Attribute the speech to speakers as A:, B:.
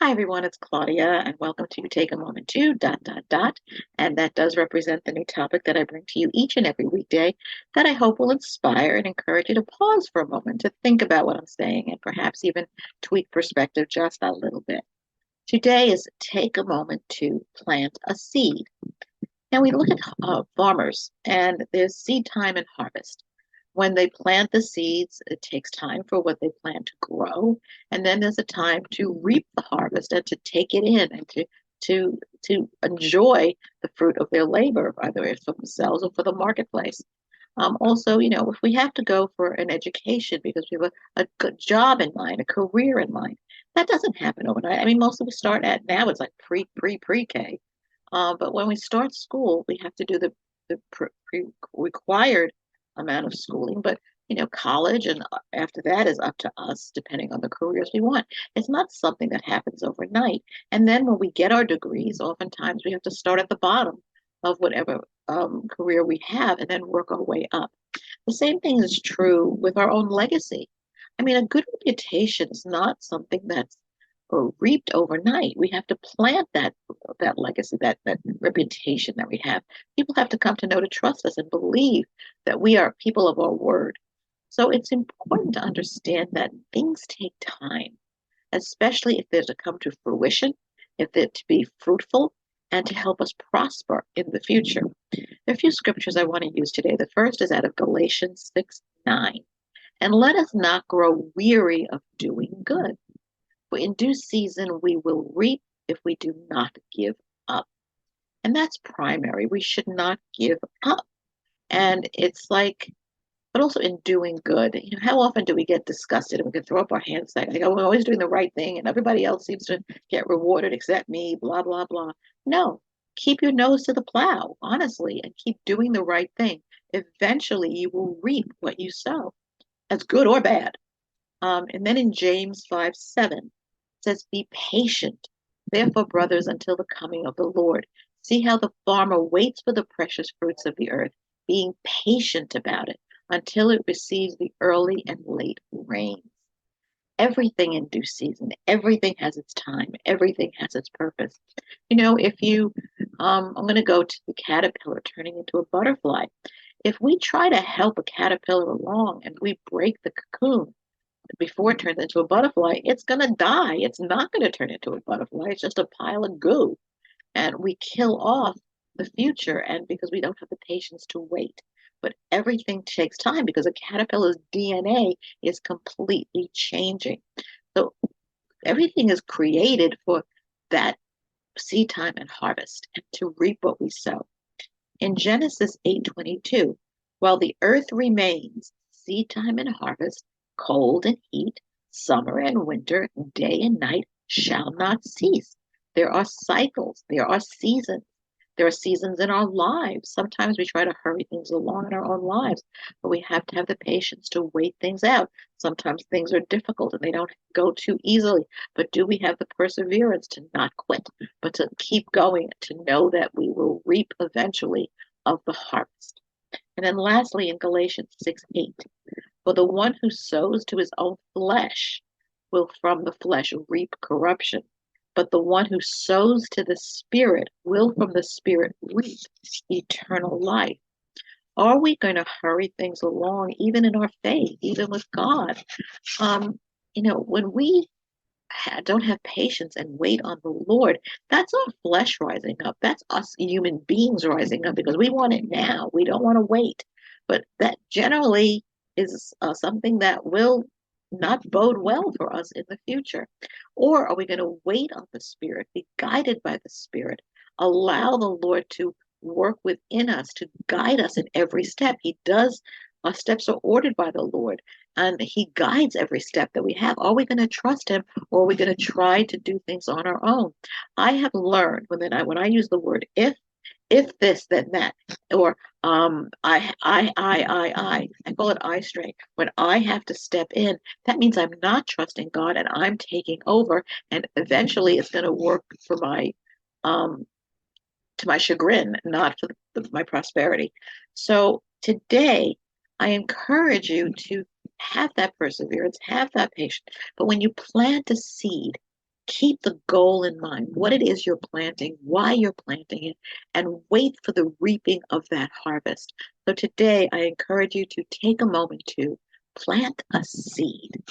A: Hi everyone, it's Claudia, and welcome to Take a Moment to and that does represent the new topic that I bring to you each and every weekday that I hope will inspire and encourage you to pause for a moment to think about what I'm saying and perhaps even tweak perspective just a little bit. Today is take a moment to plant a seed. Now we look at farmers, and there's seed time and harvest. When they plant the seeds, it takes time for what they plant to grow, and then there's a time to reap the harvest and to take it in and to enjoy the fruit of their labor, either it's for themselves or for the marketplace. Also, if we have to go for an education because we have a good job in mind, a career in mind, that doesn't happen overnight. I mean, most of we start at now, it's like pre-K. But when we start school, we have to do the required amount of schooling. But college and after that is up to us, depending on the careers we want. It's not something that happens overnight. And then when we get our degrees, oftentimes we have to start at the bottom of whatever career we have and then work our way up. The same thing is true with our own legacy. I mean, a good reputation is not something that's reaped overnight. We have to plant that legacy, that reputation that we have. People have to come to know, to trust us, and believe that we are people of our word. So it's important to understand that things take time, especially if they're to come to fruition, if they're to be fruitful, and to help us prosper in the future. There are a few scriptures I want to use today. The first is out of Galatians 6:9. And let us not grow weary of doing good. For in due season we will reap if we do not give up. And that's primary. We should not give up. And it's like, but also in doing good. How often do we get disgusted and we can throw up our hands like, oh, we're always doing the right thing and everybody else seems to get rewarded except me, blah, blah, blah. No, keep your nose to the plow, honestly, and keep doing the right thing. Eventually you will reap what you sow, as good or bad. And then in James 5:7, it says, be patient, therefore, brothers, until the coming of the Lord. See how the farmer waits for the precious fruits of the earth, being patient about it until it receives the early and late rains. Everything in due season, everything has its time, everything has its purpose. If you, I'm going to go to the caterpillar turning into a butterfly. If we try to help a caterpillar along and we break the cocoon, before it turns into a butterfly, it's going to die. It's not going to turn into a butterfly. It's just a pile of goo. And we kill off the future, and because we don't have the patience to wait. But everything takes time because a caterpillar's DNA is completely changing. So everything is created for that seed time and harvest and to reap what we sow. In Genesis 8:22, while the earth remains, seed time and harvest, cold and heat, summer and winter, day and night shall not cease. There are cycles, there are seasons. There are seasons in our lives. Sometimes we try to hurry things along in our own lives, but we have to have the patience to wait things out. Sometimes things are difficult and they don't go too easily, but do we have the perseverance to not quit, but to keep going, to know that we will reap eventually of the harvest? And then lastly, in Galatians 6:8, for the one who sows to his own flesh will from the flesh reap corruption, but the one who sows to the Spirit will from the Spirit reap eternal life. Are we going to hurry things along, even in our faith, even with God? When we don't have patience and wait on the Lord, that's our flesh rising up. That's us human beings rising up because we want it now. We don't want to wait. But that generally is something that will not bode well for us in the future. Or are we going to wait on the Spirit, be guided by the Spirit, allow the Lord to work within us, to guide us in every step? Our steps are ordered by the Lord, and He guides every step that we have. Are we going to trust Him, or are we going to try to do things on our own? I have learned when I use the word if this, then that, or I call it eye strain. When I have to step in, that means I'm not trusting God and I'm taking over, and eventually it's going to work for my to my chagrin, not for my prosperity. So today, I encourage you to have that perseverance, have that patience. But when you plant a seed, Keep the goal in mind, what it is you're planting, why you're planting it, and wait for the reaping of that harvest. So today, I encourage you to take a moment to plant a seed.